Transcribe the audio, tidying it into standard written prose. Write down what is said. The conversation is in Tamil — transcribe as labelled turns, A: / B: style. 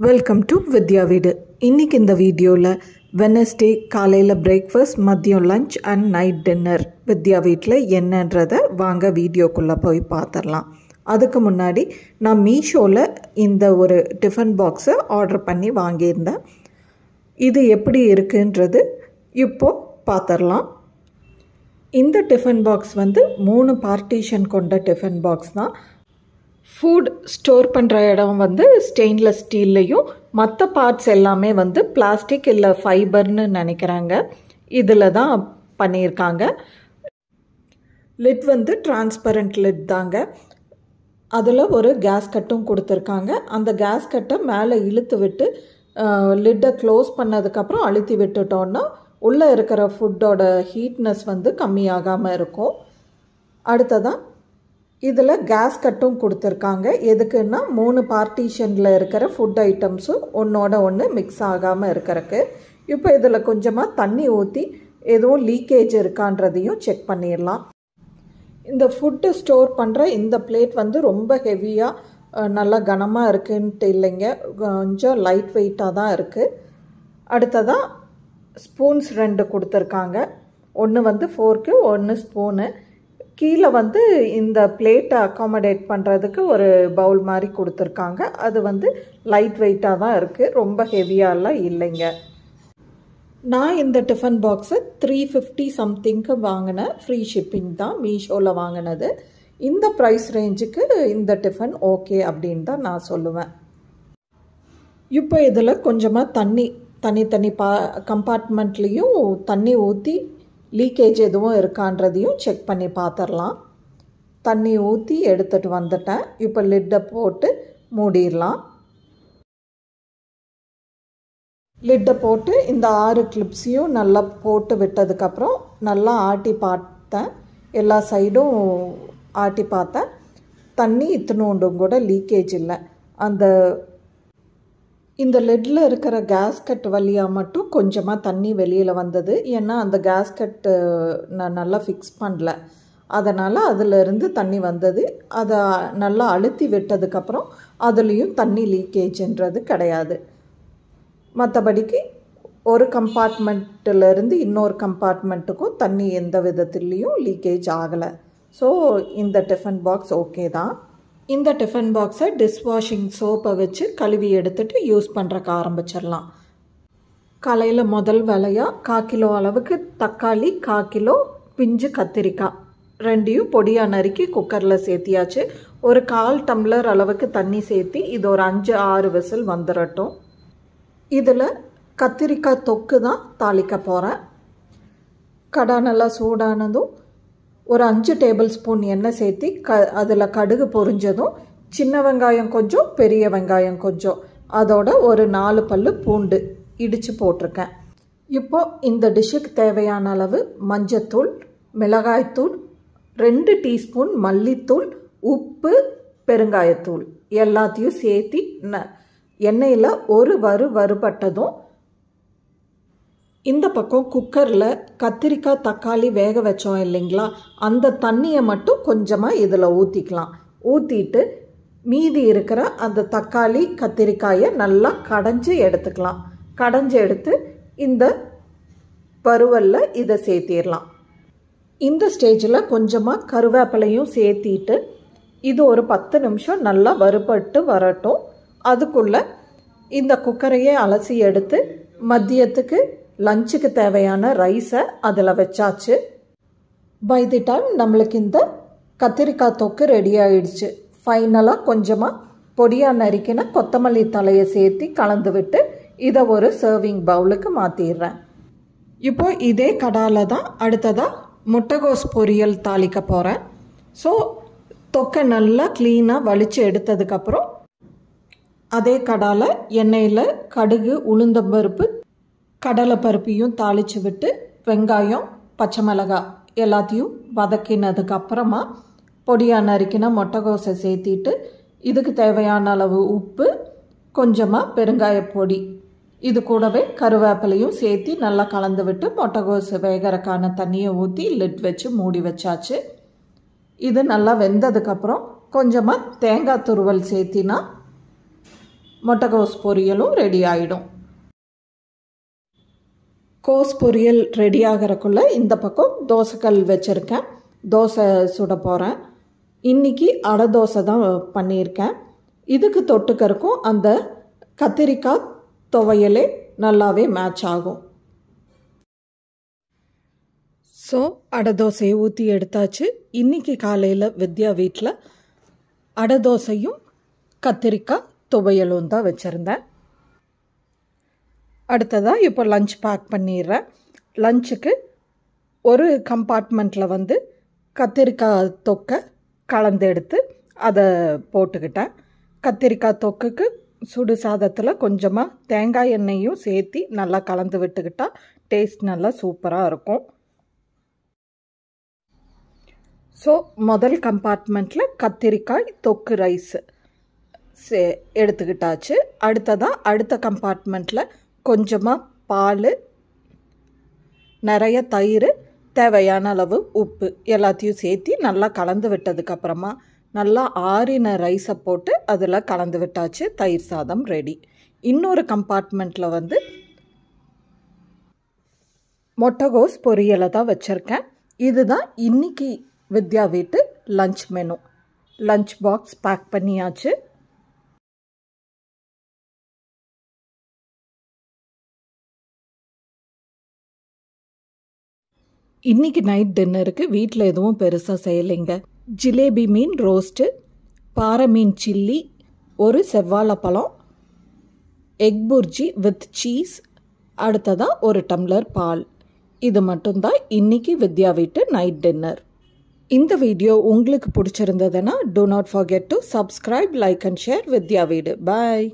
A: வெல்கம் டு வித்யா வீடு. இன்றைக்கி இந்த வீடியோவில் வெனஸ்டே காலையில் பிரேக்ஃபாஸ்ட், மதியம் லஞ்ச் அண்ட் நைட் டின்னர் வித்யா வீட்டில் என்னன்றதை வாங்க வீடியோக்குள்ளே போய் பார்த்துடலாம். அதுக்கு முன்னாடி நான் மீஷோவில் இந்த ஒரு டிஃபன் பாக்ஸை ஆர்டர் பண்ணி வாங்கியிருந்தேன். இது எப்படி இருக்குன்றது இப்போது பார்த்துடலாம். இந்த டிஃபன் பாக்ஸ் 3 பார்ட்டிஷன் கொண்ட டிஃபன் பாக்ஸ் தான். ஃபுட் ஸ்டோர் பண்ணுற இடம் ஸ்டெயின்லெஸ் ஸ்டீல்லையும், மற்ற பார்ட்ஸ் எல்லாமே பிளாஸ்டிக் இல்லை ஃபைபர்னு நினைக்கிறாங்க. இதில் தான் பண்ணியிருக்காங்க. லிட் டிரான்ஸ்பரண்ட் லிட் தாங்க. அதில் ஒரு கேஸ் கட்டும் கொடுத்துருக்காங்க. அந்த கேஸ் கட்டை மேலே இழுத்து விட்டு லிட்டை க்ளோஸ் பண்ணதுக்கப்புறம் அழுத்தி விட்டுட்டோன்னா உள்ளே இருக்கிற ஃபுட்டோட ஹீட்னஸ் கம்மியாகாமல் இருக்கும். அடுத்ததான் இதில் கேஸ் கட்டும் கொடுத்துருக்காங்க. எதுக்குன்னா 3 பார்ட்டிஷனில் இருக்கிற ஃபுட் ஐட்டம்ஸும் ஒன்றோட ஒன்று மிக்ஸ் ஆகாமல் இருக்கிறதுக்கு. இப்போ இதில் கொஞ்சமாக தண்ணி ஊற்றி எதுவும் லீக்கேஜ் இருக்கான்றதையும் செக் பண்ணிடலாம். இந்த ஃபுட்டு ஸ்டோர் பண்ணுற இந்த பிளேட் ரொம்ப ஹெவியாக நல்லா கனமாக இருக்குன்ட்டு இல்லைங்க, கொஞ்சம் லைட் வெயிட்டாக தான் இருக்குது. அடுத்ததாக ஸ்பூன்ஸ் 2 கொடுத்துருக்காங்க. ஒன்று ஃபோர்க்கு, ஒன்று ஸ்பூனு. கீழே இந்த பிளேட்டை அக்காமடேட் பண்ணுறதுக்கு ஒரு பவுல் மாதிரி கொடுத்துருக்காங்க. அது லைட் வெயிட்டாக தான் இருக்குது, ரொம்ப ஹெவியாலாம் இல்லைங்க. நான் இந்த டிஃபன் பாக்ஸை 350 சம்திங்க்கு வாங்கினேன். ஃப்ரீ ஷிப்பிங் தான், மீஷோவில் வாங்கினது. இந்த ப்ரைஸ் ரேஞ்சுக்கு இந்த டிஃபன் ஓகே அப்படின்னு தான் நான் சொல்லுவேன். இப்போ இதில் கொஞ்சமாக தனி கம்பார்ட்மெண்ட்லேயும் தண்ணி ஊற்றி லீக்கேஜ் எதுவும் இருக்கான்றதையும் செக் பண்ணி பார்த்துடலாம். தண்ணி ஊற்றி எடுத்துகிட்டு வந்துட்டேன். இப்போ லிட்டை போட்டு மூடிடலாம். லிட்டை போட்டு இந்த 6 கிளிப்ஸையும் நல்லா போட்டு விட்டதுக்கப்புறம் நல்லா ஆட்டி பார்த்தேன். எல்லா சைடும் ஆட்டி பார்த்தேன். தண்ணி இத்தினோண்டும் கூட லீக்கேஜ் இல்லை. இந்த லிட்டில் இருக்கிற கேஸ்கட் வழியாக மட்டும் கொஞ்சமாக தண்ணி வெளியில் வந்தது. ஏன்னா அந்த கேஸ்கட்டு நான் நல்லா ஃபிக்ஸ் பண்ணல, அதனால் அதிலிருந்து தண்ணி வந்தது. அதை நல்லா அழுத்தி விட்டதுக்கப்புறம் அதுலேயும் தண்ணி லீக்கேஜ்ன்றது கிடையாது. மற்றபடிக்கு ஒரு கம்பார்ட்மெண்ட்டிலேருந்து இன்னொரு கம்பார்ட்மெண்ட்டுக்கும் தண்ணி எந்த விதத்துலேயும் லீக்கேஜ் ஆகலை. ஸோ இந்த டிஃபன் பாக்ஸ் ஓகே தான். இந்த டிஃபன் பாக்ஸை டிஷ்வாஷிங் சோப்பை வச்சு கழுவி எடுத்துகிட்டு யூஸ் பண்ணுறக்கு ஆரம்பிச்சிடலாம். காலையில் முதல் வேலையாக 1/4 கிலோ அளவுக்கு தக்காளி, 1/4 கிலோ பிஞ்சு கத்திரிக்காய் 2ஐயும் பொடியாக நறுக்கி குக்கரில் சேர்த்தியாச்சு. ஒரு 1/4 டம்ளர் அளவுக்கு தண்ணி சேர்த்தி இது ஒரு 5-6 விசில் வந்துடட்டும். இதில் கத்திரிக்காய் தொக்கு தான் தாளிக்க போகிறேன். கடை நல்லா சூடானதும் ஒரு 5 டேபிள் ஸ்பூன் எண்ணெய் சேர்த்தி அதில் கடுகு பொரிஞ்சதும் சின்ன வெங்காயம் கொஞ்சம், பெரிய வெங்காயம் கொஞ்சம், அதோட ஒரு 4 பல்லு பூண்டு இடித்து போட்டிருக்கேன். இப்போது இந்த டிஷ்ஷுக்கு தேவையான அளவு மஞ்சத்தூள், மிளகாய்த்தூள், 2 டீஸ்பூன் மல்லித்தூள், உப்பு, பெருங்காயத்தூள் எல்லாத்தையும் சேர்த்தி எண்ணெயில் ஒரு வறுபட்டதும் இந்த பக்கம் குக்கரில் கத்திரிக்காய் தக்காளி வேக வச்சோம் இல்லைங்களா, அந்த தண்ணியை மட்டும் கொஞ்சமாக இதில் ஊற்றிக்கலாம். ஊற்றிட்டு மீதி இருக்கிற அந்த தக்காளி கத்திரிக்காயை நல்லா கடைஞ்சி எடுத்துக்கலாம். கடைஞ்சி எடுத்து இந்த வறுவலில் இதை சேர்த்திடலாம். இந்த ஸ்டேஜில் கொஞ்சமாக கருவேப்பிலையும் சேர்த்திட்டு இது ஒரு 10 நிமிஷம் நல்லா வறுபட்டு வரட்டும். அதுக்குள்ளே இந்த குக்கரையே அலசி எடுத்து மதியத்துக்கு லஞ்சுக்கு தேவையான ரைஸை அதில் வச்சாச்சு. பை தி டைம் நம்மளுக்கு இந்த கத்திரிக்காய் தொக்கு ரெடி ஆகிடுச்சு. ஃபைனலாக கொஞ்சமாக பொடியாக நறுக்கின கொத்தமல்லி தலையை சேர்த்து கலந்து விட்டு இதை ஒரு சர்விங் பவுலுக்கு மாற்றிடுறேன். இப்போ இதே கடாயில் தான் அடுத்ததாக முட்டைகோஸ் பொரியல் தாளிக்க போகிறேன். ஸோ தொக்கை நல்லா க்ளீனாக வலித்து எடுத்ததுக்கப்புறம் அதே கடாயில் எண்ணெயில் கடுகு, உளுந்தம்பருப்பு, கடலைப்பருப்பையும் தாளித்து விட்டு வெங்காயம், பச்சை மிளகாய் எல்லாத்தையும் வதக்கினதுக்கப்புறமா பொடியாக நறுக்கின முட்டைகோஸை சேர்த்திட்டு இதுக்கு தேவையான அளவு உப்பு, கொஞ்சமாக பெருங்காயப்பொடி, இது கூடவே கருவேப்பிலையும் சேர்த்து நல்லா கலந்து விட்டு முட்டைகோஸ் வேகறக்கான தண்ணியை ஊற்றி லிட் வச்சு மூடி வச்சாச்சு. இது நல்லா வெந்ததுக்கப்புறம் கொஞ்சமாக தேங்காய் துருவல் சேர்த்தினா முட்டைகோஸ் பொரியலும் ரெடி ஆகிடும். கோஸ் பொரியல் ரெடி ஆகிறக்குள்ளே இந்த பக்கம் தோசைக்கல் வச்சுருக்கேன். தோசை சுட போகிறேன். இன்றைக்கி அடை தோசை தான் பண்ணியிருக்கேன். இதுக்கு தொட்டுக்கறக்கும் அந்த கத்திரிக்காய் துவையலே நல்லாவே மேட்ச் ஆகும். ஸோ அடை தோசையை ஊற்றி எடுத்தாச்சு. இன்றைக்கி காலையில் வித்யா வீட்டில் அடை தோசையும் கத்திரிக்காய் துவையலும் தான் வச்சுருந்தேன். அடுத்ததாக இப்போ லஞ்ச் பேக் பண்ணிடுறேன். லஞ்சுக்கு ஒரு கம்பார்ட்மெண்ட்டில் வந்து கத்திரிக்காய் தொக்கை கலந்து எடுத்து அதை போட்டுக்கிட்டேன். கத்திரிக்காய் தொக்குக்கு சுடு சாதத்தில் கொஞ்சமாக தேங்காய் எண்ணெயும் சேர்த்து நல்லா கலந்து விட்டுக்கிட்டால் டேஸ்ட் நல்லா சூப்பராக இருக்கும். ஸோ முதல் கம்பார்ட்மெண்ட்டில் கத்திரிக்காய் தொக்கு ரைஸு எடுத்துக்கிட்டாச்சு. அடுத்ததாக அடுத்த கம்பார்ட்மெண்ட்டில் கொஞ்சமாக பால், நிறைய தயிர், தேவையான அளவு உப்பு எல்லாத்தையும் சேர்த்து நல்லா கலந்து விட்டதுக்கப்புறமா நல்லா ஆறின ரைஸை போட்டு அதில் கலந்து விட்டாச்சு. தயிர் சாதம் ரெடி. இன்னொரு கம்பார்ட்மெண்ட்டில் வந்து முட்டைகோஸ் பொரியலை தான் வச்சுருக்கேன். இதுதான் இன்றைக்கி வித்யா வீட்டு lunch menu. Lunch box pack பண்ணியாச்சு. இன்றைக்கி நைட் டின்னருக்கு வீட்டில் எதுவும் பெருசாக செய்யலைங்க. ஜிலேபி மீன் ரோஸ்ட்டு, பாறை மீன் சில்லி, ஒரு செவ்வாழைப்பழம், எக் புர்ஜி வித் சீஸ், அடுத்ததாக ஒரு டம்ளர் பால். இது மட்டும்தான் இன்றைக்கி வித்யா வீட்டு நைட் டின்னர். இந்த வீடியோ உங்களுக்கு பிடிச்சிருந்ததுன்னா do not forget to subscribe, like and share வித்யா வீடு. Bye.